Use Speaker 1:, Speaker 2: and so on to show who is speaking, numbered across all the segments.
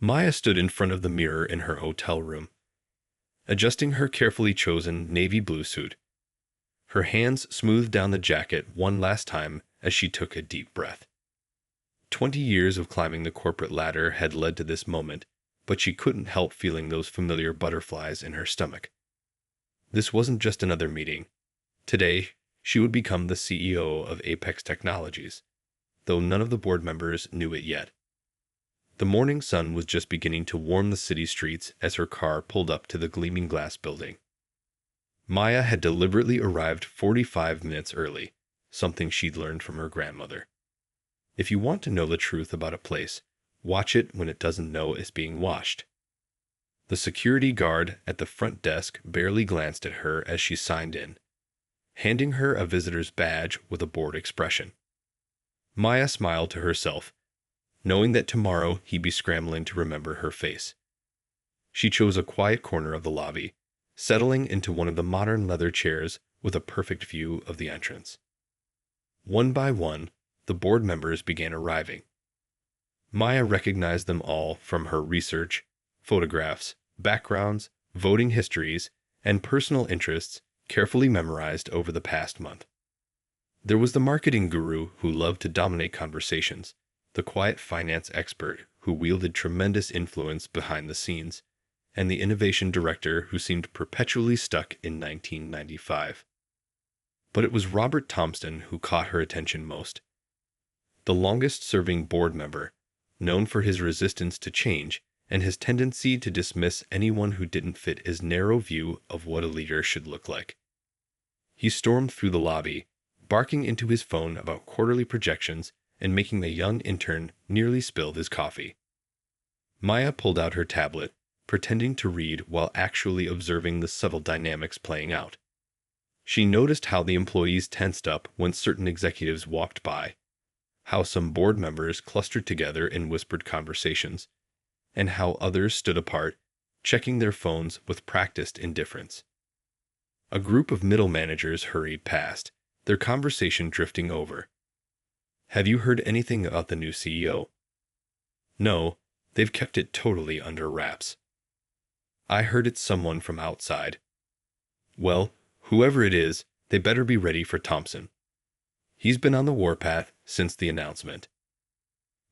Speaker 1: Maya stood in front of the mirror in her hotel room, adjusting her carefully chosen navy blue suit. Her hands smoothed down the jacket one last time as she took a deep breath. 20 years of climbing the corporate ladder had led to this moment, but she couldn't help feeling those familiar butterflies in her stomach. This wasn't just another meeting. Today, she would become the CEO of Apex Technologies, though none of the board members knew it yet. The morning sun was just beginning to warm the city streets as her car pulled up to the gleaming glass building. Maya had deliberately arrived 45 minutes early, something she'd learned from her grandmother. If you want to know the truth about a place, watch it when it doesn't know it's being watched. The security guard at the front desk barely glanced at her as she signed in, handing her a visitor's badge with a bored expression. Maya smiled to herself, knowing that tomorrow he'd be scrambling to remember her face. She chose a quiet corner of the lobby, settling into one of the modern leather chairs with a perfect view of the entrance. One by one, the board members began arriving. Maya recognized them all from her research, photographs, backgrounds, voting histories, and personal interests carefully memorized over the past month. There was the marketing guru who loved to dominate conversations, the quiet finance expert who wielded tremendous influence behind the scenes, and the innovation director who seemed perpetually stuck in 1995. But it was Robert Thompson who caught her attention most. The longest-serving board member, known for his resistance to change and his tendency to dismiss anyone who didn't fit his narrow view of what a leader should look like. He stormed through the lobby, barking into his phone about quarterly projections and making the young intern nearly spill his coffee. Maya pulled out her tablet, pretending to read while actually observing the subtle dynamics playing out. She noticed how the employees tensed up when certain executives walked by, how some board members clustered together in whispered conversations, and how others stood apart, checking their phones with practiced indifference. A group of middle managers hurried past, their conversation drifting over. "Have you heard anything about the new CEO?" "No, they've kept it totally under wraps." "I heard it's someone from outside." "Well, whoever it is, they better be ready for Thompson. He's been on the warpath since the announcement."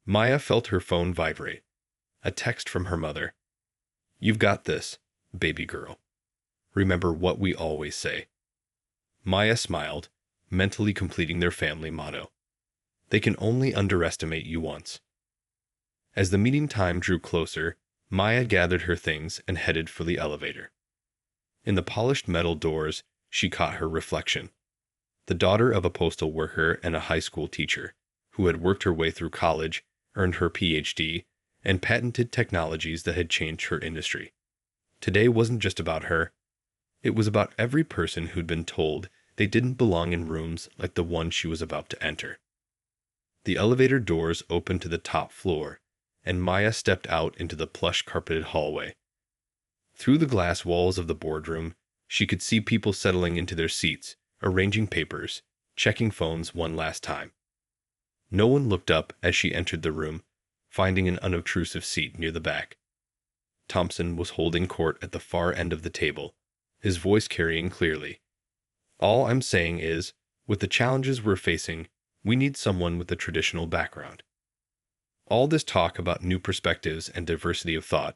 Speaker 1: Maya felt her phone vibrate. A text from her mother. "You've got this, baby girl. Remember what we always say." Maya smiled, mentally completing their family motto. They can only underestimate you once. As the meeting time drew closer, Maya gathered her things and headed for the elevator. In the polished metal doors, she caught her reflection. The daughter of a postal worker and a high school teacher, who had worked her way through college, earned her PhD, and patented technologies that had changed her industry. Today wasn't just about her. It was about every person who'd been told they didn't belong in rooms like the one she was about to enter. The elevator doors opened to the top floor, and Maya stepped out into the plush-carpeted hallway. Through the glass walls of the boardroom, she could see people settling into their seats, arranging papers, checking phones one last time. No one looked up as she entered the room, finding an unobtrusive seat near the back. Thompson was holding court at the far end of the table, his voice carrying clearly. "All I'm saying is, with the challenges we're facing, we need someone with a traditional background. All this talk about new perspectives and diversity of thought,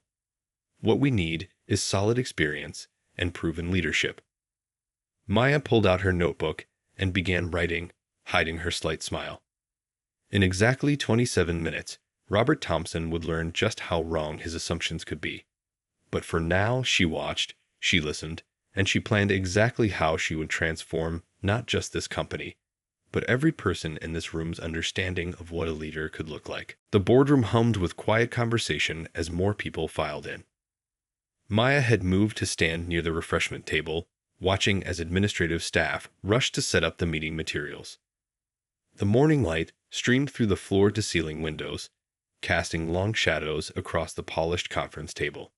Speaker 1: what we need is solid experience and proven leadership." Maya pulled out her notebook and began writing, hiding her slight smile. In exactly 27 minutes, Robert Thompson would learn just how wrong his assumptions could be. But for now, she watched, she listened, and she planned exactly how she would transform not just this company, but every person in this room's understanding of what a leader could look like. The boardroom hummed with quiet conversation as more people filed in. Maya had moved to stand near the refreshment table, watching as administrative staff rushed to set up the meeting materials. The morning light streamed through the floor-to-ceiling windows, casting long shadows across the polished conference table.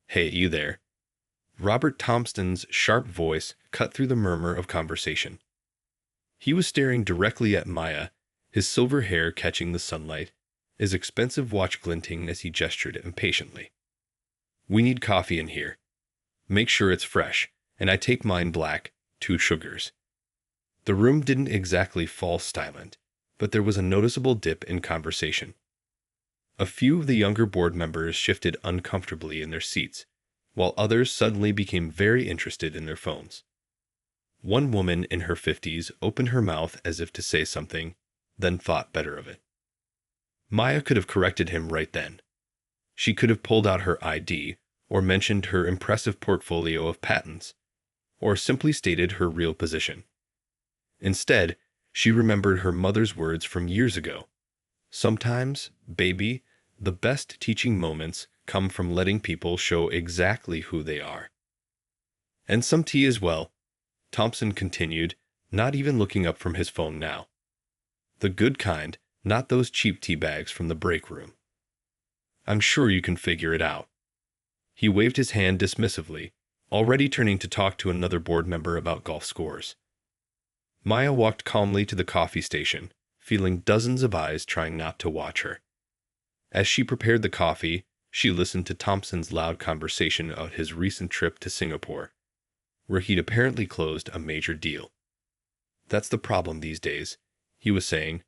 Speaker 1: "Hey, you there?" Robert Thompson's sharp voice cut through the murmur of conversation. He was staring directly at Maya, his silver hair catching the sunlight, his expensive watch glinting as he gestured impatiently. "We need coffee in here. Make sure it's fresh, and I take mine black, 2 sugars." The room didn't exactly fall silent, but there was a noticeable dip in conversation. A few of the younger board members shifted uncomfortably in their seats, while others suddenly became very interested in their phones. One woman in her 50s opened her mouth as if to say something, then thought better of it. Maya could have corrected him right then. She could have pulled out her ID, or mentioned her impressive portfolio of patents, or simply stated her real position. Instead, she remembered her mother's words from years ago. "Sometimes, baby, the best teaching moments come from letting people show exactly who they are." "And some tea as well," Thompson continued, not even looking up from his phone now. "The good kind, not those cheap tea bags from the break room. I'm sure you can figure it out." He waved his hand dismissively, already turning to talk to another board member about golf scores. Maya walked calmly to the coffee station, feeling dozens of eyes trying not to watch her. As she prepared the coffee, she listened to Thompson's loud conversation about his recent trip to Singapore, where he'd apparently closed a major deal. "That's the problem these days," he was saying.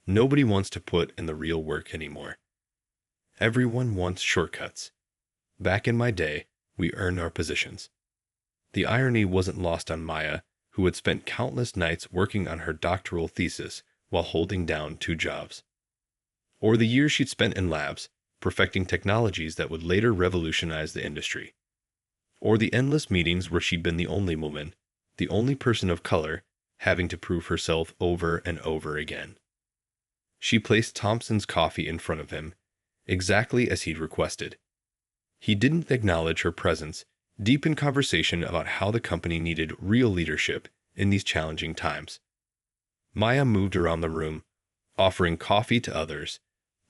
Speaker 1: "Nobody wants to put in the real work anymore. Everyone wants shortcuts. Back in my day, we earned our positions." The irony wasn't lost on Maya, who had spent countless nights working on her doctoral thesis while holding down 2 jobs. Or the years she'd spent in labs, perfecting technologies that would later revolutionize the industry. Or the endless meetings where she'd been the only woman, the only person of color, having to prove herself over and over again. She placed Thompson's coffee in front of him, exactly as he'd requested. He didn't acknowledge her presence, deep in conversation about how the company needed real leadership in these challenging times. Maya moved around the room, offering coffee to others,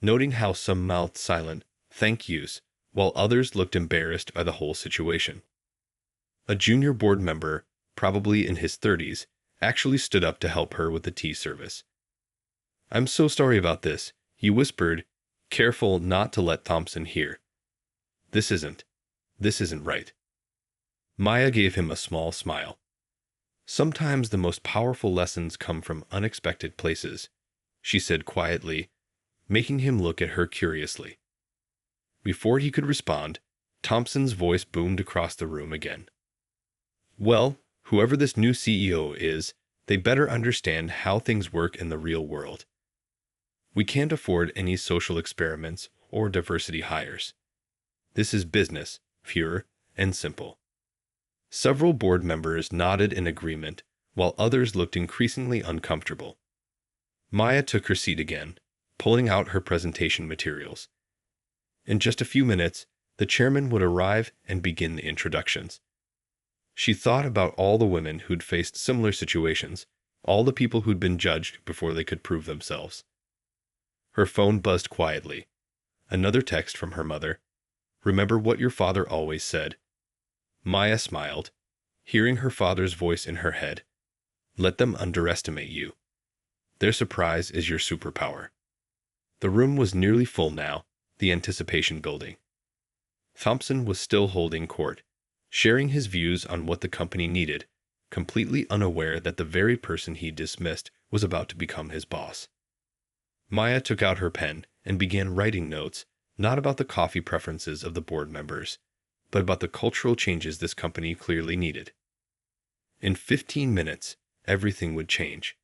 Speaker 1: noting how some mouthed silent thank yous, while others looked embarrassed by the whole situation. A junior board member, probably in his 30s, actually stood up to help her with the tea service. "I'm so sorry about this," he whispered, careful not to let Thompson hear. This isn't right." Maya gave him a small smile. "Sometimes the most powerful lessons come from unexpected places," she said quietly, making him look at her curiously. Before he could respond, Thompson's voice boomed across the room again. "Well, whoever this new CEO is, they better understand how things work in the real world. We can't afford any social experiments or diversity hires. This is business, pure and simple." Several board members nodded in agreement, while others looked increasingly uncomfortable. Maya took her seat again, pulling out her presentation materials. In just a few minutes, the chairman would arrive and begin the introductions. She thought about all the women who'd faced similar situations, all the people who'd been judged before they could prove themselves. Her phone buzzed quietly. Another text from her mother. "Remember what your father always said." Maya smiled, hearing her father's voice in her head. "Let them underestimate you. Their surprise is your superpower." The room was nearly full now, the anticipation building. Thompson was still holding court, sharing his views on what the company needed, completely unaware that the very person he dismissed was about to become his boss. Maya took out her pen and began writing notes, not about the coffee preferences of the board members, but about the cultural changes this company clearly needed. In 15 minutes, everything would change.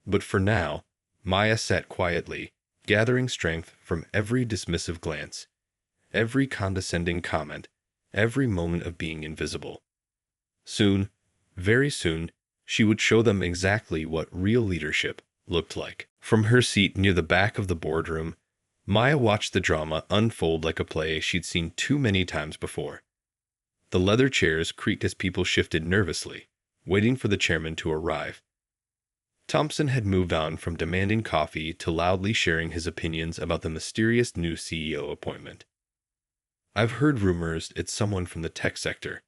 Speaker 1: But for now, Maya sat quietly, gathering strength from every dismissive glance, every condescending comment, every moment of being invisible. Soon, very soon, she would show them exactly what real leadership looked like. From her seat near the back of the boardroom, Maya watched the drama unfold like a play she'd seen too many times before. The leather chairs creaked as people shifted nervously, waiting for the chairman to arrive. Thompson had moved on from demanding coffee to loudly sharing his opinions about the mysterious new CEO appointment. "I've heard rumors it's someone from the tech sector,"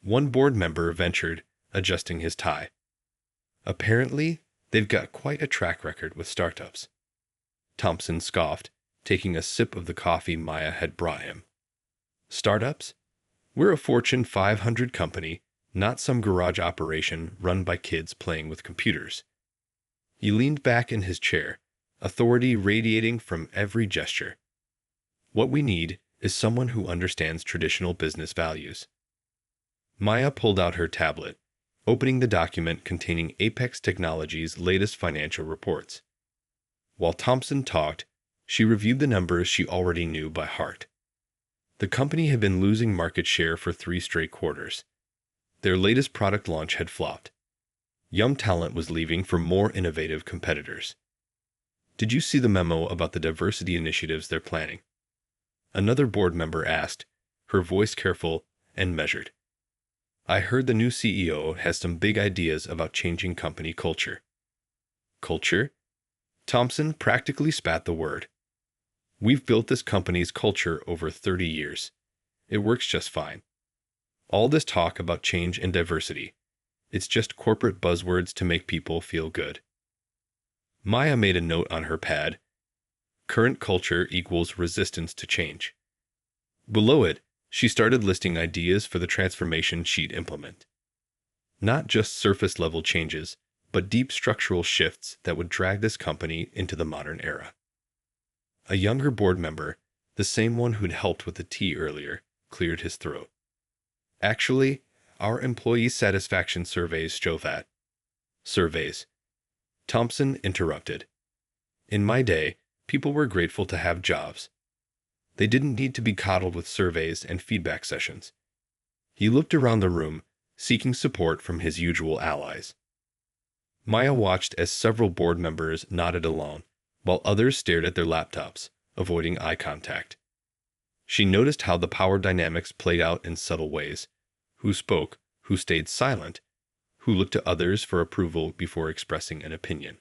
Speaker 1: one board member ventured, adjusting his tie. "Apparently, they've got quite a track record with startups." Thompson scoffed, taking a sip of the coffee Maya had brought him. Startups? We're a Fortune 500 company, not some garage operation run by kids playing with computers. He leaned back in his chair, authority radiating from every gesture. What we need is someone who understands traditional business values. Maya pulled out her tablet, opening the document containing Apex Technologies' latest financial reports. While Thompson talked, she reviewed the numbers she already knew by heart. The company had been losing market share for 3 straight quarters. Their latest product launch had flopped. Young talent was leaving for more innovative competitors. Did you see the memo about the diversity initiatives they're planning? Another board member asked, her voice careful and measured. I heard the new CEO has some big ideas about changing company culture. Culture? Thompson practically spat the word. We've built this company's culture over 30 years. It works just fine. All this talk about change and diversity, it's just corporate buzzwords to make people feel good. Maya made a note on her pad. Current culture equals resistance to change. Below it, she started listing ideas for the transformation she'd implement. Not just surface-level changes, but deep structural shifts that would drag this company into the modern era. A younger board member, the same one who'd helped with the tea earlier, cleared his throat. Actually, our employee satisfaction surveys show that. Surveys. Thompson interrupted. In my day, people were grateful to have jobs. They didn't need to be coddled with surveys and feedback sessions. He looked around the room, seeking support from his usual allies. Maya watched as several board members nodded along, while others stared at their laptops, avoiding eye contact. She noticed how the power dynamics played out in subtle ways. Who spoke, who stayed silent, who looked to others for approval before expressing an opinion.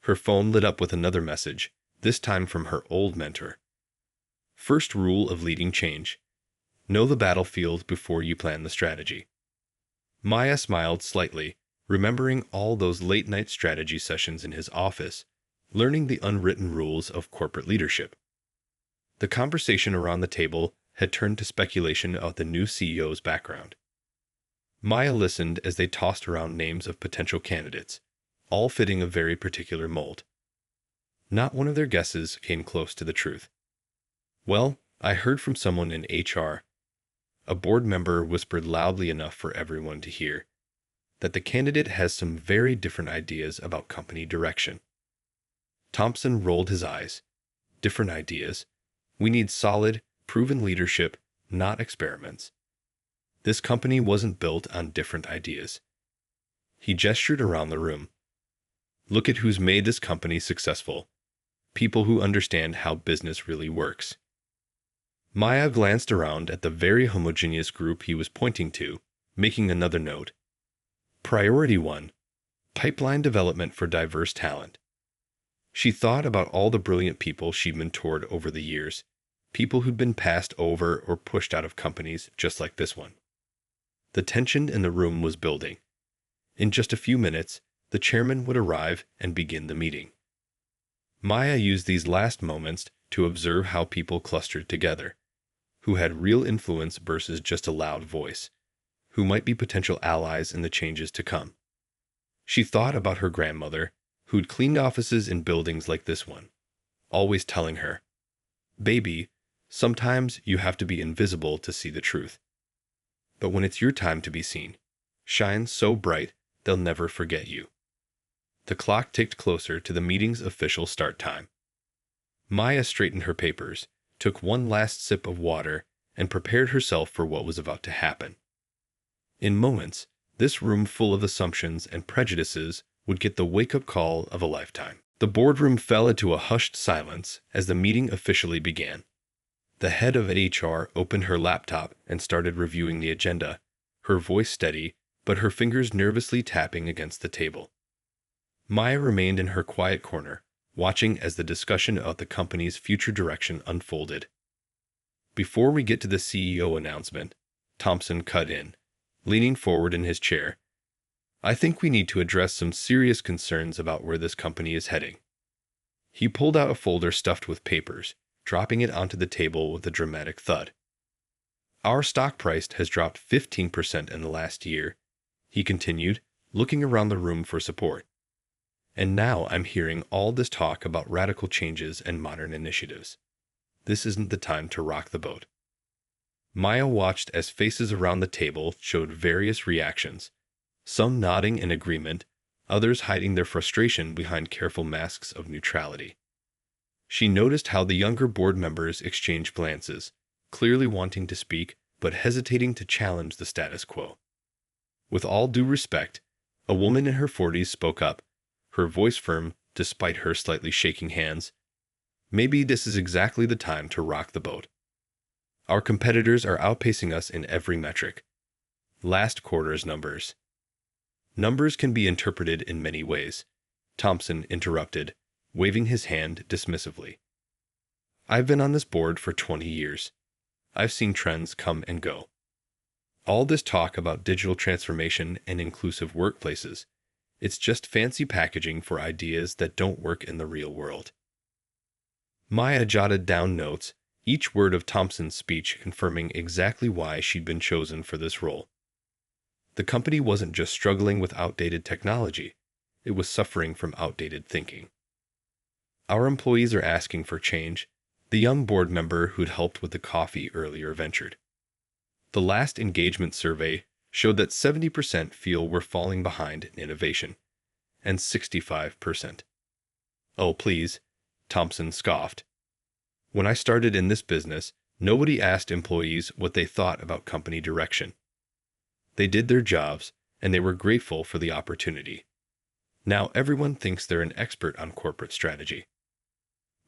Speaker 1: Her phone lit up with another message, this time from her old mentor. First rule of leading change: know the battlefield before you plan the strategy. Maya smiled slightly, remembering all those late-night strategy sessions in his office, learning the unwritten rules of corporate leadership. The conversation around the table had turned to speculation about the new CEO's background. Maya listened as they tossed around names of potential candidates, all fitting a very particular mold. Not one of their guesses came close to the truth. Well, I heard from someone in HR. A board member whispered loudly enough for everyone to hear that the candidate has some very different ideas about company direction. Thompson rolled his eyes. Different ideas? We need solid, proven leadership, not experiments. This company wasn't built on different ideas. He gestured around the room. Look at who's made this company successful. People who understand how business really works. Maya glanced around at the very homogeneous group he was pointing to, making another note. Priority 1. Pipeline development for diverse talent. She thought about all the brilliant people she'd mentored over the years, people who'd been passed over or pushed out of companies just like this one. The tension in the room was building. In just a few minutes, the chairman would arrive and begin the meeting. Maya used these last moments to observe how people clustered together, who had real influence versus just a loud voice, who might be potential allies in the changes to come. She thought about her grandmother, who'd cleaned offices in buildings like this one, always telling her, "Baby, sometimes you have to be invisible to see the truth. But when it's your time to be seen, shine so bright they'll never forget you." The clock ticked closer to the meeting's official start time. Maya straightened her papers, took one last sip of water, and prepared herself for what was about to happen. In moments, this room full of assumptions and prejudices would get the wake-up call of a lifetime. The boardroom fell into a hushed silence as the meeting officially began. The head of HR opened her laptop and started reviewing the agenda, her voice steady, but her fingers nervously tapping against the table. Maya remained in her quiet corner, watching as the discussion about the company's future direction unfolded. Before we get to the CEO announcement, Thompson cut in, leaning forward in his chair. I think we need to address some serious concerns about where this company is heading. He pulled out a folder stuffed with papers, dropping it onto the table with a dramatic thud. Our stock price has dropped 15% in the last year, he continued, looking around the room for support. And now I'm hearing all this talk about radical changes and modern initiatives. This isn't the time to rock the boat. Maya watched as faces around the table showed various reactions, some nodding in agreement, others hiding their frustration behind careful masks of neutrality. She noticed how the younger board members exchanged glances, clearly wanting to speak but hesitating to challenge the status quo. With all due respect, a woman in her 40s spoke up, her voice firm despite her slightly shaking hands. Maybe this is exactly the time to rock the boat. Our competitors are outpacing us in every metric. Last quarter's numbers. Numbers can be interpreted in many ways, Thompson interrupted, waving his hand dismissively. I've been on this board for 20 years. I've seen trends come and go. All this talk about digital transformation and inclusive workplaces, it's just fancy packaging for ideas that don't work in the real world. Maya jotted down notes, each word of Thompson's speech confirming exactly why she'd been chosen for this role. The company wasn't just struggling with outdated technology, it was suffering from outdated thinking. Our employees are asking for change, the young board member who'd helped with the coffee earlier ventured. The last engagement survey showed that 70% feel we're falling behind in innovation, and 65%. Oh, please, Thompson scoffed. When I started in this business, nobody asked employees what they thought about company direction. They did their jobs, and they were grateful for the opportunity. Now everyone thinks they're an expert on corporate strategy.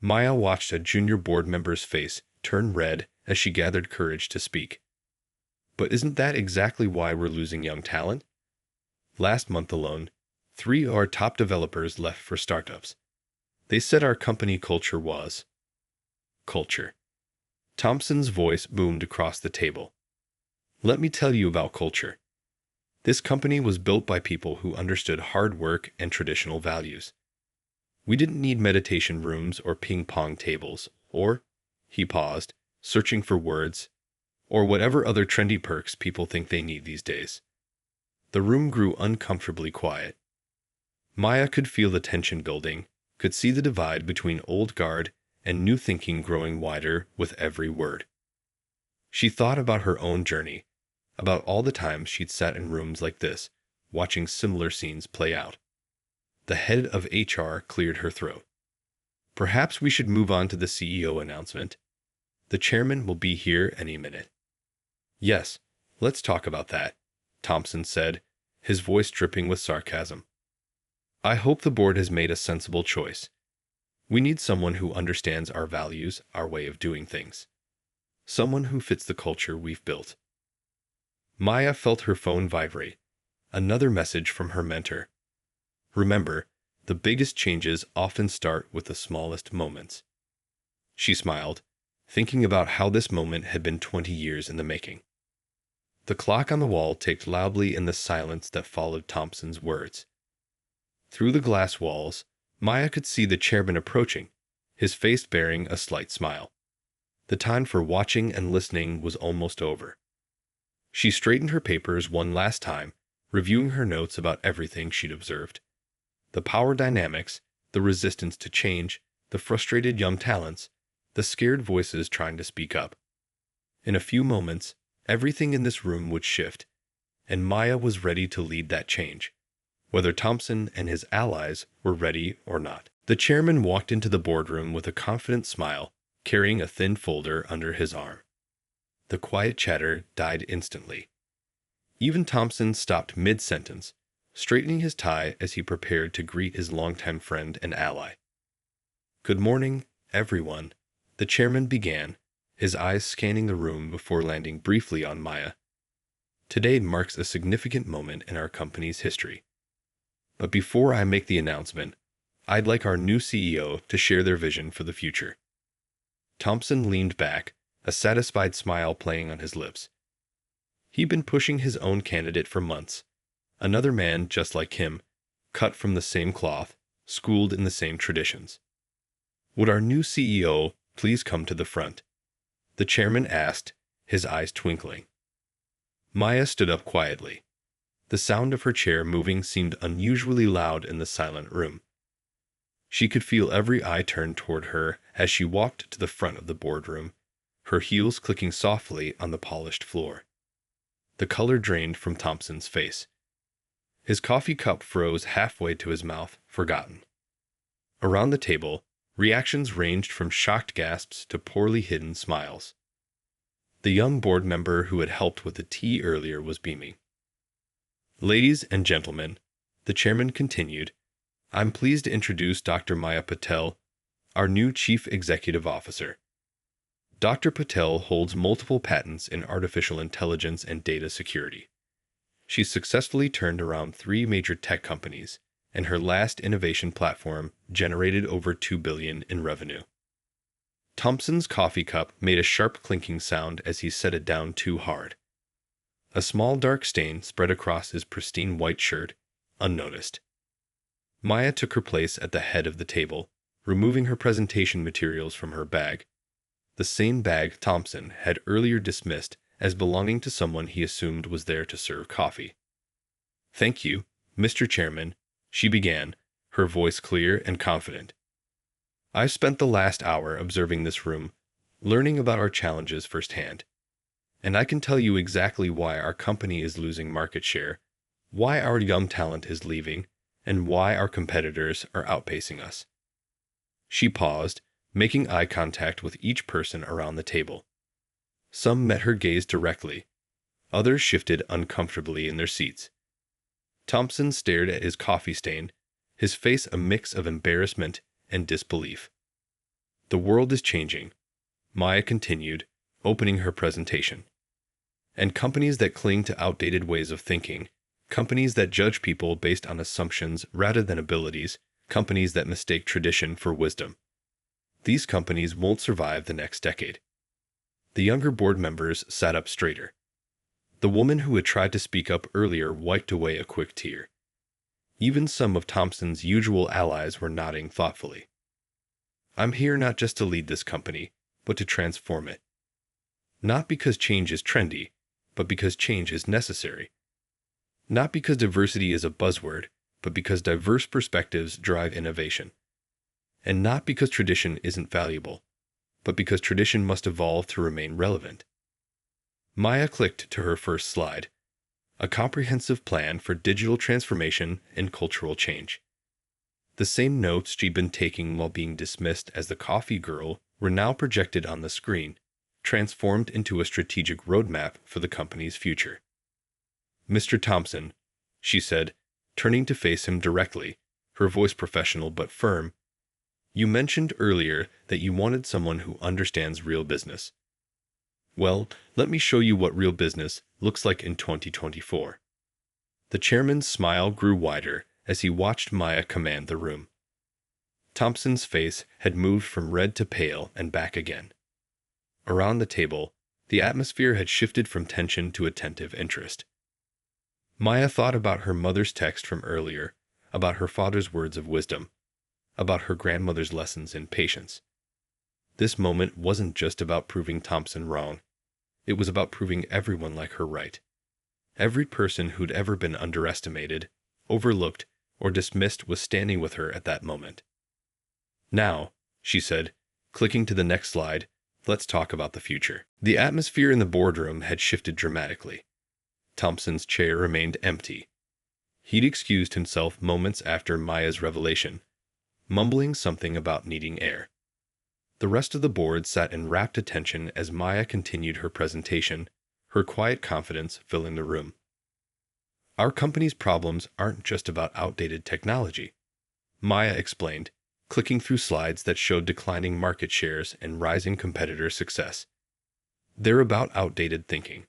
Speaker 1: Maya watched a junior board member's face turn red as she gathered courage to speak. But isn't that exactly why we're losing young talent? Last month alone, 3 of our top developers left for startups. They said our company culture was culture. Thompson's voice boomed across the table. Let me tell you about culture. This company was built by people who understood hard work and traditional values. We didn't need meditation rooms or ping-pong tables, or, he paused, searching for words, or whatever other trendy perks people think they need these days. The room grew uncomfortably quiet. Maya could feel the tension building, could see the divide between old guard and new thinking growing wider with every word. She thought about her own journey, about all the times she'd sat in rooms like this, watching similar scenes play out. The head of HR cleared her throat. Perhaps we should move on to the CEO announcement. The chairman will be here any minute. Yes, let's talk about that, Thompson said, his voice dripping with sarcasm. I hope the board has made a sensible choice. We need someone who understands our values, our way of doing things. Someone who fits the culture we've built. Maya felt her phone vibrate. Another message from her mentor. Remember, the biggest changes often start with the smallest moments. She smiled, thinking about how this moment had been 20 years in the making. The clock on the wall ticked loudly in the silence that followed Thompson's words. Through the glass walls, Maya could see the chairman approaching, his face bearing a slight smile. The time for watching and listening was almost over. She straightened her papers one last time, reviewing her notes about everything she'd observed. The power dynamics, the resistance to change, the frustrated young talents, the scared voices trying to speak up. In a few moments, everything in this room would shift, and Maya was ready to lead that change, whether Thompson and his allies were ready or not. The chairman walked into the boardroom with a confident smile, carrying a thin folder under his arm. The quiet chatter died instantly. Even Thompson stopped mid-sentence, straightening his tie as he prepared to greet his longtime friend and ally. Good morning, everyone, the chairman began, his eyes scanning the room before landing briefly on Maya. Today marks a significant moment in our company's history. But before I make the announcement, I'd like our new CEO to share their vision for the future. Thompson leaned back, a satisfied smile playing on his lips. He'd been pushing his own candidate for months. Another man just like him, cut from the same cloth, schooled in the same traditions. Would our new CEO please come to the front? The chairman asked, his eyes twinkling. Maya stood up quietly. The sound of her chair moving seemed unusually loud in the silent room. She could feel every eye turned toward her as she walked to the front of the boardroom, her heels clicking softly on the polished floor. The color drained from Thompson's face. His coffee cup froze halfway to his mouth, forgotten. Around the table, reactions ranged from shocked gasps to poorly hidden smiles. The young board member who had helped with the tea earlier was beaming. "Ladies and gentlemen," the chairman continued, "I'm pleased to introduce Dr. Maya Patel, our new Chief Executive Officer. Dr. Patel holds multiple patents in artificial intelligence and data security. She's successfully turned around 3 major tech companies, and her last innovation platform generated over $2 billion in revenue." Thompson's coffee cup made a sharp clinking sound as he set it down too hard. A small dark stain spread across his pristine white shirt, unnoticed. Maya took her place at the head of the table, removing her presentation materials from her bag, the same bag Thompson had earlier dismissed as belonging to someone he assumed was there to serve coffee. "Thank you, Mr. Chairman," she began, her voice clear and confident. "I've spent the last hour observing this room, learning about our challenges firsthand. And I can tell you exactly why our company is losing market share, why our young talent is leaving, and why our competitors are outpacing us." She paused, making eye contact with each person around the table. Some met her gaze directly. Others shifted uncomfortably in their seats. Thompson stared at his coffee stain, his face a mix of embarrassment and disbelief. "The world is changing," Maya continued, opening her presentation. "And companies that cling to outdated ways of thinking, companies that judge people based on assumptions rather than abilities, companies that mistake tradition for wisdom. These companies won't survive the next decade." The younger board members sat up straighter. The woman who had tried to speak up earlier wiped away a quick tear. Even some of Thompson's usual allies were nodding thoughtfully. "I'm here not just to lead this company, but to transform it. Not because change is trendy, but because change is necessary. Not because diversity is a buzzword, but because diverse perspectives drive innovation. And not because tradition isn't valuable, but because tradition must evolve to remain relevant." Maya clicked to her first slide, a comprehensive plan for digital transformation and cultural change. The same notes she'd been taking while being dismissed as the coffee girl were now projected on the screen, transformed into a strategic roadmap for the company's future. "Mr. Thompson," she said, turning to face him directly, her voice professional but firm, "you mentioned earlier that you wanted someone who understands real business. Well, let me show you what real business looks like in 2024. The chairman's smile grew wider as he watched Maya command the room. Thompson's face had moved from red to pale and back again. Around the table, the atmosphere had shifted from tension to attentive interest. Maya thought about her mother's text from earlier, about her father's words of wisdom, about her grandmother's lessons in patience. This moment wasn't just about proving Thompson wrong. It was about proving everyone like her right. Every person who'd ever been underestimated, overlooked, or dismissed was standing with her at that moment. "Now," she said, clicking to the next slide, "let's talk about the future." The atmosphere in the boardroom had shifted dramatically. Thompson's chair remained empty. He'd excused himself moments after Maya's revelation, mumbling something about needing air. The rest of the board sat in rapt attention as Maya continued her presentation, her quiet confidence filling the room. "Our company's problems aren't just about outdated technology," Maya explained, clicking through slides that showed declining market shares and rising competitor success. "They're about outdated thinking.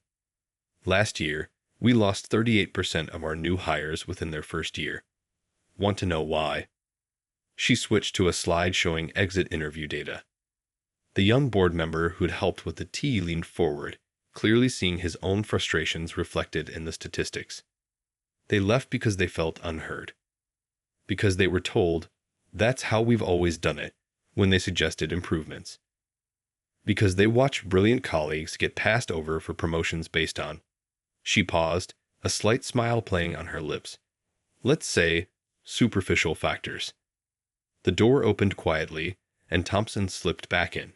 Speaker 1: Last year, we lost 38% of our new hires within their first year. Want to know why?" She switched to a slide showing exit interview data. The young board member who'd helped with the tea leaned forward, clearly seeing his own frustrations reflected in the statistics. They left because they felt unheard. Because they were told, "That's how we've always done it. when they suggested improvements. Because they watched brilliant colleagues get passed over for promotions based on. She paused, a slight smile playing on her lips. Let's say, superficial factors. The door opened quietly, and Thompson slipped back in.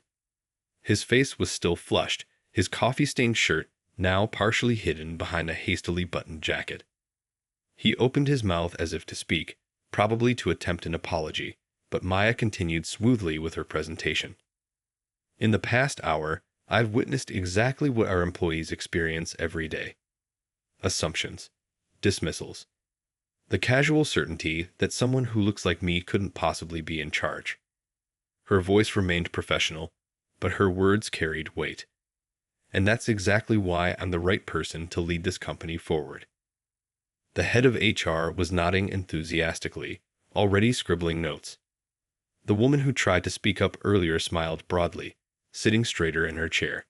Speaker 1: His face was still flushed, his coffee-stained shirt now partially hidden behind a hastily buttoned jacket. He opened his mouth as if to speak, probably to attempt an apology, but Maya continued smoothly with her presentation. In the past hour, I've witnessed exactly what our employees experience every day. Assumptions. Dismissals. The casual certainty that someone who looks like me couldn't possibly be in charge. Her voice remained professional, but her words carried weight. And that's exactly why I'm the right person to lead this company forward. The head of HR was nodding enthusiastically, already scribbling notes. The woman who tried to speak up earlier smiled broadly, sitting straighter in her chair.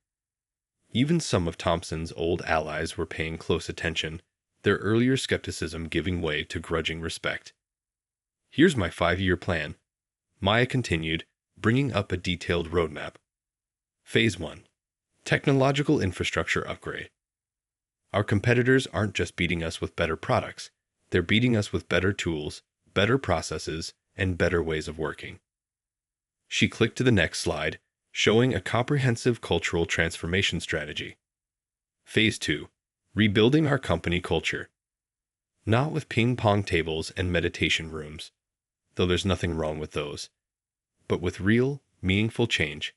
Speaker 1: Even some of Thompson's old allies were paying close attention, their earlier skepticism giving way to grudging respect. Here's my 5-year plan, Maya continued, bringing up a detailed roadmap. Phase 1. Technological infrastructure upgrade. Our competitors aren't just beating us with better products, they're beating us with better tools, better processes, and better ways of working. She clicked to the next slide, showing a comprehensive cultural transformation strategy. Phase 2. Rebuilding our company culture. Not with ping-pong tables and meditation rooms, though there's nothing wrong with those, but with real, meaningful change.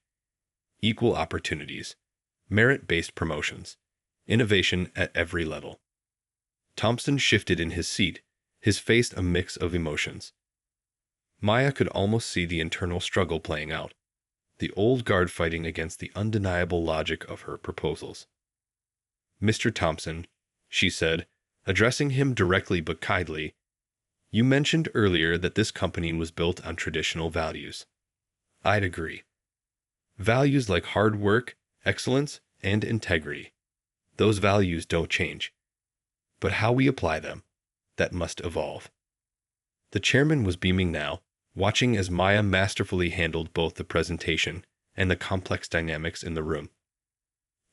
Speaker 1: Equal opportunities, merit-based promotions, innovation at every level. Thompson shifted in his seat, his face a mix of emotions. Maya could almost see the internal struggle playing out, the old guard fighting against the undeniable logic of her proposals. Mr. Thompson, she said, addressing him directly but kindly, you mentioned earlier that this company was built on traditional values. I'd agree. Values like hard work, excellence, and integrity. Those values don't change. But how we apply them, that must evolve. The chairman was beaming now, watching as Maya masterfully handled both the presentation and the complex dynamics in the room.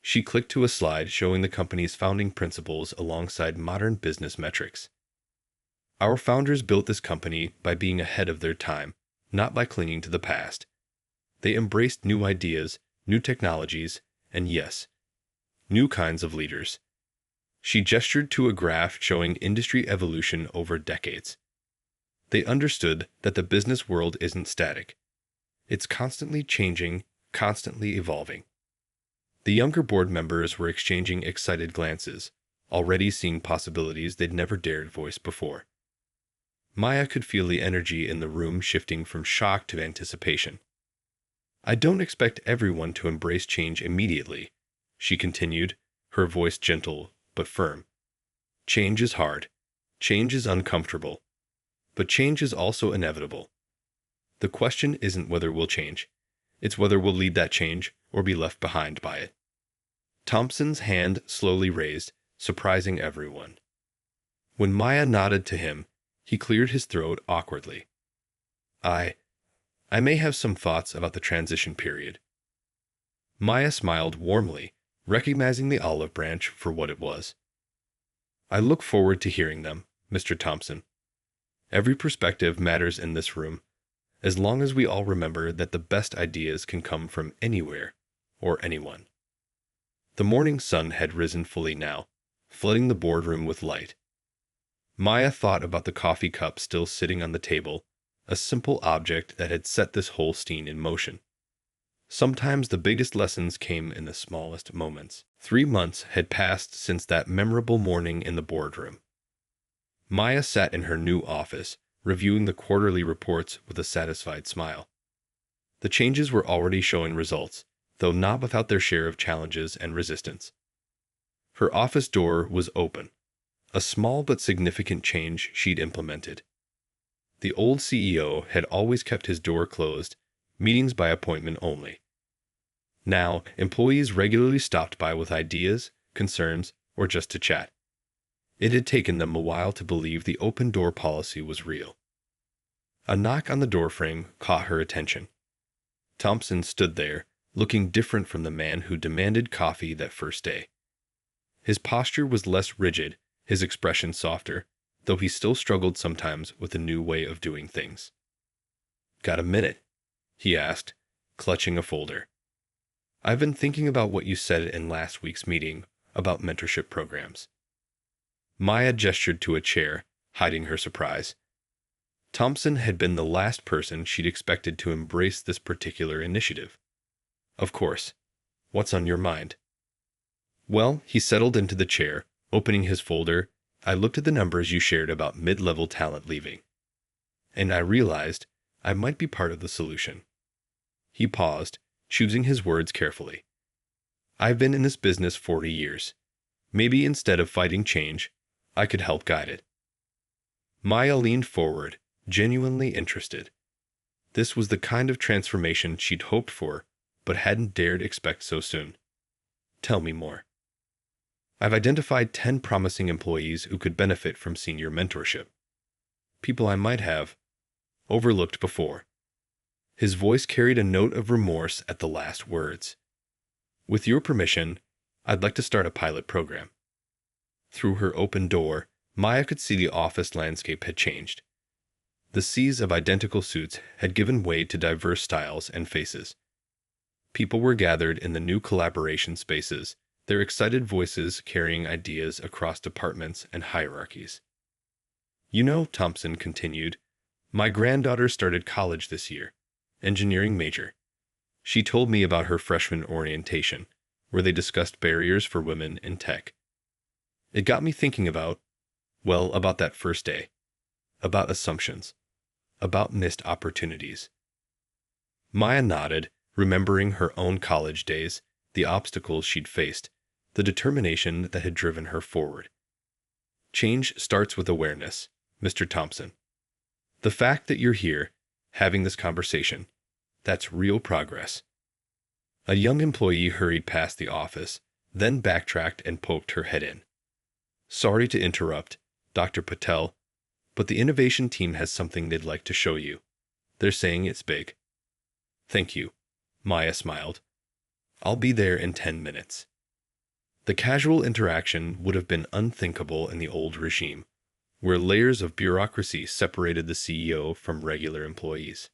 Speaker 1: She clicked to a slide showing the company's founding principles alongside modern business metrics. Our founders built this company by being ahead of their time, not by clinging to the past. They embraced new ideas, new technologies, and yes, new kinds of leaders. She gestured to a graph showing industry evolution over decades. They understood that the business world isn't static. It's constantly changing, constantly evolving. The younger board members were exchanging excited glances, already seeing possibilities they'd never dared voice before. Maya could feel the energy in the room shifting from shock to anticipation. I don't expect everyone to embrace change immediately, she continued, her voice gentle but firm. Change is hard. Change is uncomfortable. But change is also inevitable. The question isn't whether we'll change. It's whether we'll lead that change or be left behind by it. Thompson's hand slowly raised, surprising everyone. When Maya nodded to him, he cleared his throat awkwardly. I may have some thoughts about the transition period. Maya smiled warmly, recognizing the olive branch for what it was. I look forward to hearing them, Mr. Thompson. Every perspective matters in this room, as long as we all remember that the best ideas can come from anywhere or anyone. The morning sun had risen fully now, flooding the boardroom with light. Maya thought about the coffee cup still sitting on the table, a simple object that had set this whole scene in motion. Sometimes the biggest lessons came in the smallest moments. 3 months had passed since that memorable morning in the boardroom. Maya sat in her new office, reviewing the quarterly reports with a satisfied smile. The changes were already showing results, though not without their share of challenges and resistance. Her office door was open, a small but significant change she'd implemented. The old CEO had always kept his door closed, meetings by appointment only. Now, employees regularly stopped by with ideas, concerns, or just to chat. It had taken them a while to believe the open-door policy was real. A knock on the doorframe caught her attention. Thompson stood there, looking different from the man who demanded coffee that first day. His posture was less rigid, his expression softer, though he still struggled sometimes with a new way of doing things. "Got a minute?" he asked, clutching a folder. "I've been thinking about what you said in last week's meeting about mentorship programs." Maya gestured to a chair, hiding her surprise. Thompson had been the last person she'd expected to embrace this particular initiative. "Of course. What's on your mind?" "Well," he settled into the chair, opening his folder. "I looked at the numbers you shared about mid-level talent leaving, and I realized I might be part of the solution." He paused, choosing his words carefully. "I've been in this business 40 years. Maybe instead of fighting change, I could help guide it." Maya leaned forward, genuinely interested. This was the kind of transformation she'd hoped for, but hadn't dared expect so soon. "Tell me more." "I've identified 10 promising employees who could benefit from senior mentorship. People I might have overlooked before." His voice carried a note of remorse at the last words. "With your permission, I'd like to start a pilot program." Through her open door, Maya could see the office landscape had changed. The seas of identical suits had given way to diverse styles and faces. People were gathered in the new collaboration spaces, their excited voices carrying ideas across departments and hierarchies. "You know," Thompson continued, "my granddaughter started college this year, engineering major. She told me about her freshman orientation, where they discussed barriers for women in tech. It got me thinking about that first day, about assumptions, about missed opportunities." Maya nodded, remembering her own college days, the obstacles she'd faced, the determination that had driven her forward. "Change starts with awareness, Mr. Thompson. The fact that you're here, having this conversation, that's real progress." A young employee hurried past the office, then backtracked and poked her head in. "Sorry to interrupt, Dr. Patel, but the innovation team has something they'd like to show you. They're saying it's big." "Thank you," Maya smiled. "I'll be there in 10 minutes." The casual interaction would have been unthinkable in the old regime, where layers of bureaucracy separated the CEO from regular employees.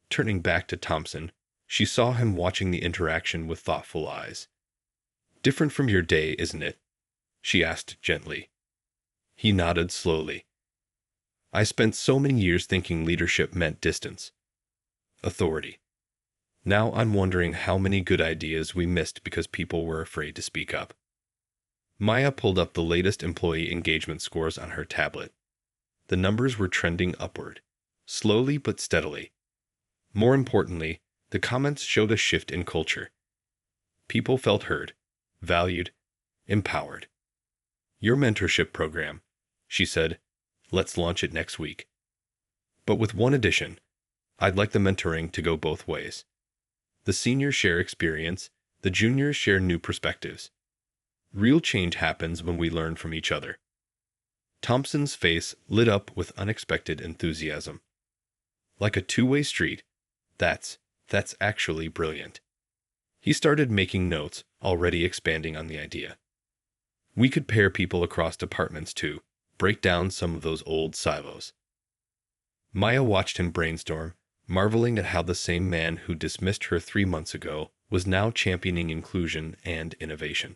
Speaker 1: Turning back to Thompson, she saw him watching the interaction with thoughtful eyes. "Different from your day, isn't it?" she asked gently. He nodded slowly. "I spent so many years thinking leadership meant distance, authority. Now I'm wondering how many good ideas we missed because people were afraid to speak up." Maya pulled up the latest employee engagement scores on her tablet. The numbers were trending upward, slowly but steadily. More importantly, the comments showed a shift in culture. People felt heard, valued, empowered. "Your mentorship program," she said. "Let's launch it next week. But with one addition. I'd like the mentoring to go both ways. The seniors share experience, the juniors share new perspectives. Real change happens when we learn from each other." Thompson's face lit up with unexpected enthusiasm. "Like a two-way street. That's actually brilliant." He started making notes, already expanding on the idea. "We could pair people across departments too, break down some of those old silos." Maya watched him brainstorm, marveling at how the same man who dismissed her 3 months ago was now championing inclusion and innovation.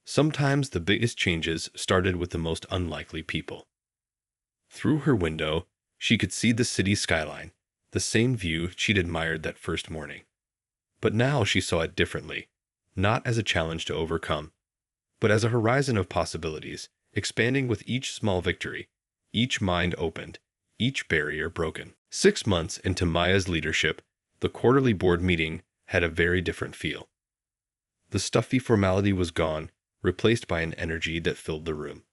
Speaker 1: Sometimes the biggest changes started with the most unlikely people. Through her window, she could see the city skyline, the same view she'd admired that first morning. But now she saw it differently, not as a challenge to overcome, but as a horizon of possibilities, expanding with each small victory, each mind opened, each barrier broken. 6 months into Maya's leadership, the quarterly board meeting had a very different feel. The stuffy formality was gone, replaced by an energy that filled the room.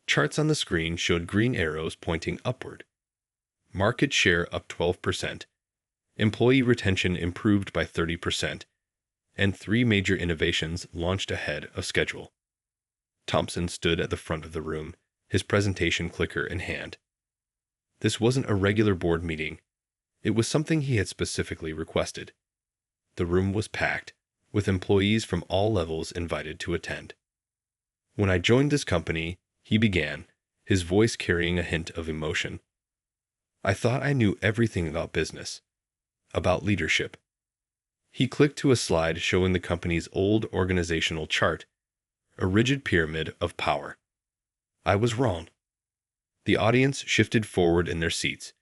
Speaker 1: Charts on the screen showed green arrows pointing upward. Market share up 12%, employee retention improved by 30%, and 3 major innovations launched ahead of schedule. Thompson stood at the front of the room, his presentation clicker in hand. This wasn't a regular board meeting. It was something he had specifically requested. The room was packed, with employees from all levels invited to attend. When I joined this company, he began, his voice carrying a hint of emotion. I thought I knew everything about business, about leadership. He clicked to a slide showing the company's old organizational chart, a rigid pyramid of power. I was wrong. The audience shifted forward in their seats.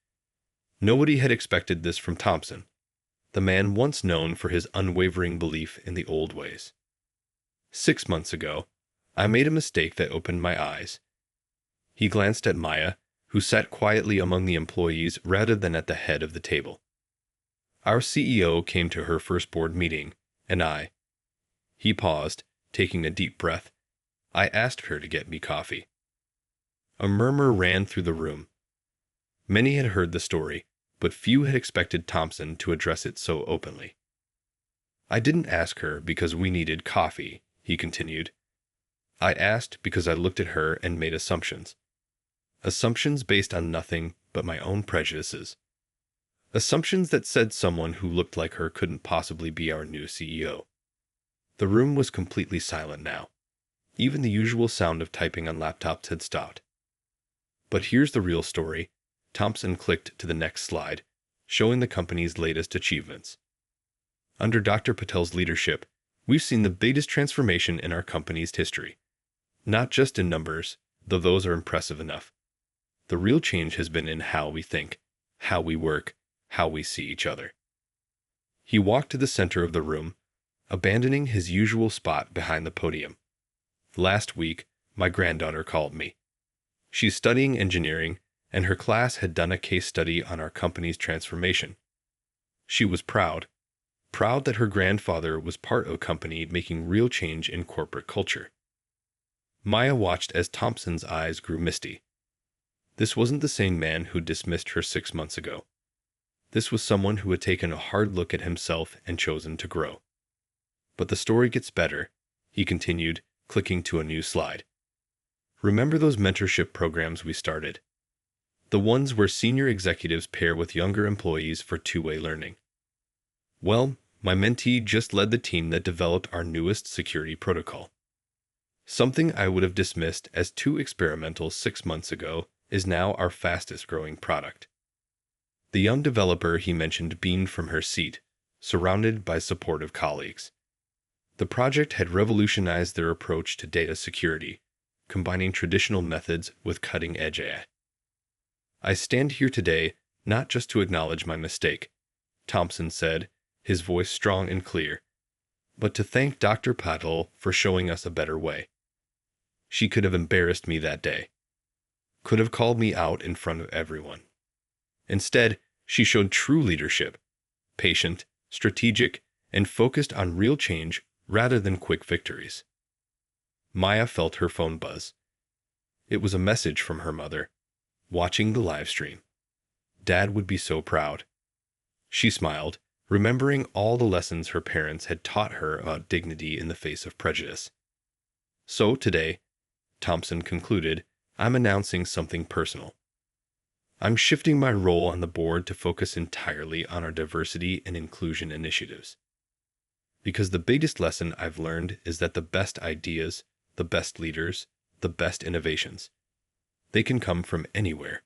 Speaker 1: Nobody had expected this from Thompson, the man once known for his unwavering belief in the old ways. 6 months ago, I made a mistake that opened my eyes. He glanced at Maya, who sat quietly among the employees rather than at the head of the table. Our CEO came to her first board meeting, and He paused, taking a deep breath. I asked her to get me coffee. A murmur ran through the room. Many had heard the story, but few had expected Thompson to address it so openly. I didn't ask her because we needed coffee, he continued. I asked because I looked at her and made assumptions. Assumptions based on nothing but my own prejudices. Assumptions that said someone who looked like her couldn't possibly be our new CEO. The room was completely silent now. Even the usual sound of typing on laptops had stopped. But here's the real story. Thompson clicked to the next slide, showing the company's latest achievements. Under Dr. Patel's leadership, we've seen the biggest transformation in our company's history. Not just in numbers, though those are impressive enough. The real change has been in how we think, how we work, how we see each other. He walked to the center of the room, abandoning his usual spot behind the podium. Last week, my granddaughter called me. She's studying engineering, and her class had done a case study on our company's transformation. She was proud that her grandfather was part of a company making real change in corporate culture. Maya watched as Thompson's eyes grew misty. This wasn't the same man who dismissed her 6 months ago. This was someone who had taken a hard look at himself and chosen to grow. But the story gets better, he continued, clicking to a new slide. Remember those mentorship programs we started? The ones where senior executives pair with younger employees for two-way learning. Well, my mentee just led the team that developed our newest security protocol. Something I would have dismissed as too experimental 6 months ago is now our fastest-growing product. The young developer he mentioned beamed from her seat, surrounded by supportive colleagues. The project had revolutionized their approach to data security, combining traditional methods with cutting-edge AI. I stand here today not just to acknowledge my mistake, Thompson said, his voice strong and clear, but to thank Dr. Patel for showing us a better way. She could have embarrassed me that day, could have called me out in front of everyone. Instead, she showed true leadership, patient, strategic, and focused on real change rather than quick victories. Maya felt her phone buzz. It was a message from her mother, watching the live stream. Dad would be so proud. She smiled, remembering all the lessons her parents had taught her about dignity in the face of prejudice. So today, Thompson concluded, I'm announcing something personal. I'm shifting my role on the board to focus entirely on our diversity and inclusion initiatives. Because the biggest lesson I've learned is that the best ideas, the best leaders, the best innovations, they can come from anywhere.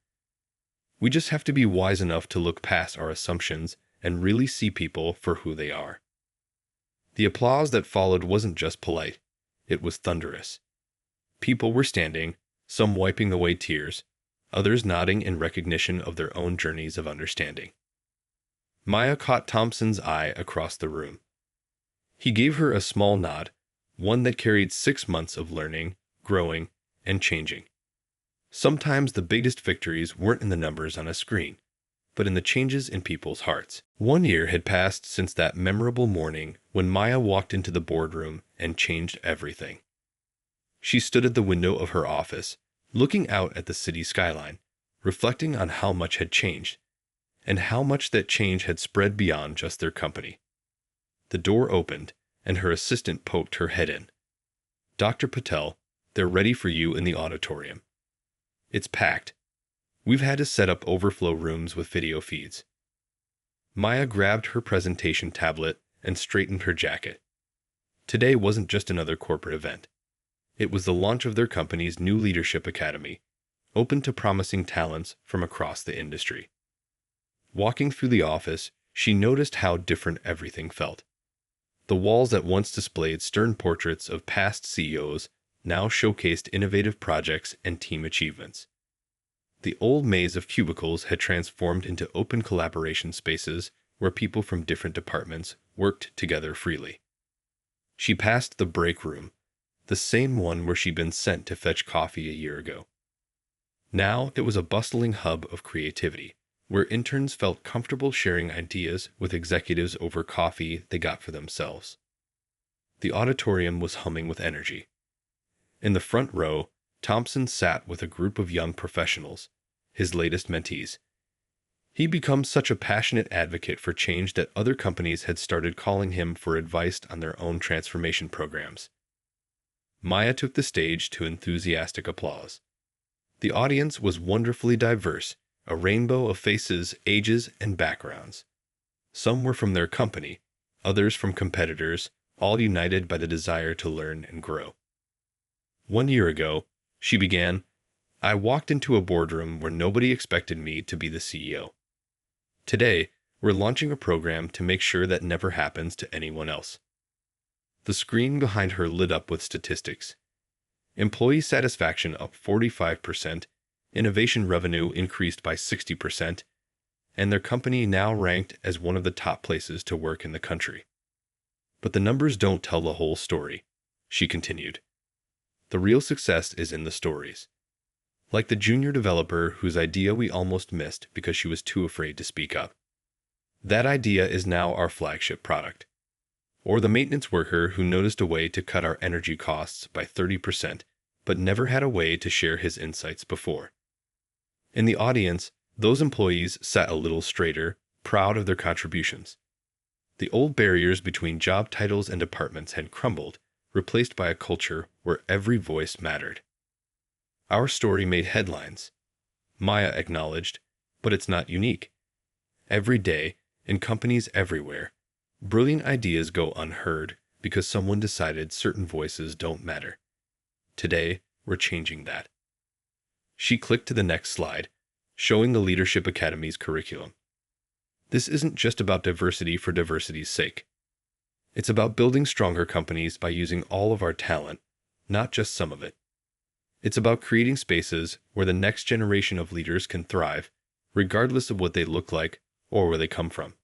Speaker 1: We just have to be wise enough to look past our assumptions and really see people for who they are. The applause that followed wasn't just polite, it was thunderous. People were standing, some wiping away tears, others nodding in recognition of their own journeys of understanding. Maya caught Thompson's eye across the room. He gave her a small nod, one that carried 6 months of learning, growing, and changing. Sometimes the biggest victories weren't in the numbers on a screen, but in the changes in people's hearts. 1 year had passed since that memorable morning when Maya walked into the boardroom and changed everything. She stood at the window of her office, looking out at the city skyline, reflecting on how much had changed, and how much that change had spread beyond just their company. The door opened, and her assistant poked her head in. Dr. Patel, they're ready for you in the auditorium. It's packed. We've had to set up overflow rooms with video feeds. Maya grabbed her presentation tablet and straightened her jacket. Today wasn't just another corporate event. It was the launch of their company's new leadership academy, open to promising talents from across the industry. Walking through the office, she noticed how different everything felt. The walls that once displayed stern portraits of past CEOs now showcased innovative projects and team achievements. The old maze of cubicles had transformed into open collaboration spaces where people from different departments worked together freely. She passed the break room, the same one where she'd been sent to fetch coffee a year ago. Now it was a bustling hub of creativity, where interns felt comfortable sharing ideas with executives over coffee they got for themselves. The auditorium was humming with energy. In the front row, Thompson sat with a group of young professionals, his latest mentees. He'd become such a passionate advocate for change that other companies had started calling him for advice on their own transformation programs. Maya took the stage to enthusiastic applause. The audience was wonderfully diverse, a rainbow of faces, ages, and backgrounds. Some were from their company, others from competitors, all united by the desire to learn and grow. 1 year ago, she began, I walked into a boardroom where nobody expected me to be the CEO. Today, we're launching a program to make sure that never happens to anyone else. The screen behind her lit up with statistics. Employee satisfaction up 45%, innovation revenue increased by 60%, and their company now ranked as one of the top places to work in the country. But the numbers don't tell the whole story, she continued. The real success is in the stories. Like the junior developer whose idea we almost missed because she was too afraid to speak up. That idea is now our flagship product. Or the maintenance worker who noticed a way to cut our energy costs by 30%, but never had a way to share his insights before. In the audience, those employees sat a little straighter, proud of their contributions. The old barriers between job titles and departments had crumbled, replaced by a culture where every voice mattered. Our story made headlines, Maya acknowledged, but it's not unique. Every day, in companies everywhere, brilliant ideas go unheard because someone decided certain voices don't matter. Today, we're changing that. She clicked to the next slide, showing the Leadership Academy's curriculum. This isn't just about diversity for diversity's sake. It's about building stronger companies by using all of our talent, not just some of it. It's about creating spaces where the next generation of leaders can thrive, regardless of what they look like or where they come from.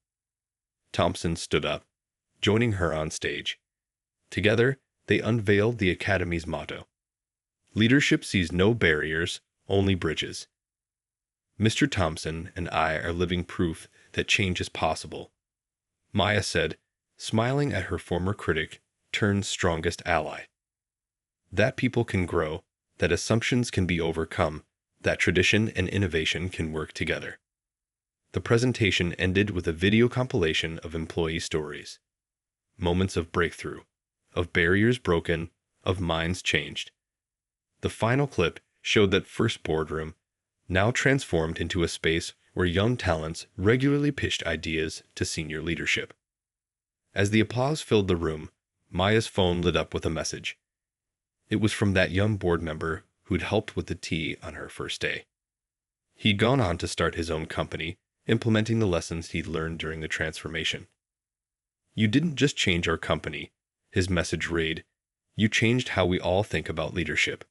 Speaker 1: Thompson stood up, joining her on stage. Together, they unveiled the Academy's motto. Leadership sees no barriers, only bridges. Mr. Thompson and I are living proof that change is possible, Maya said, smiling at her former critic turned strongest ally. That people can grow, that assumptions can be overcome, that tradition and innovation can work together. The presentation ended with a video compilation of employee stories. Moments of breakthrough, of barriers broken, of minds changed. The final clip showed that first boardroom, now transformed into a space where young talents regularly pitched ideas to senior leadership. As the applause filled the room, Maya's phone lit up with a message. It was from that young board member who'd helped with the tea on her first day. He'd gone on to start his own company, implementing the lessons he'd learned during the transformation. You didn't just change our company, his message read, you changed how we all think about leadership.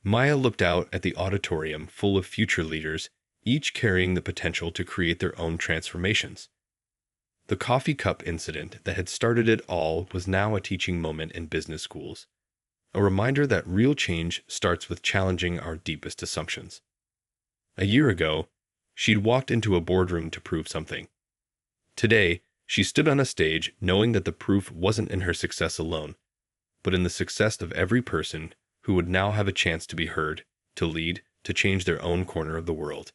Speaker 1: Maya looked out at the auditorium full of future leaders, each carrying the potential to create their own transformations. The coffee cup incident that had started it all was now a teaching moment in business schools, a reminder that real change starts with challenging our deepest assumptions. A year ago, she'd walked into a boardroom to prove something. Today, she stood on a stage knowing that the proof wasn't in her success alone, but in the success of every person who would now have a chance to be heard, to lead, to change their own corner of the world.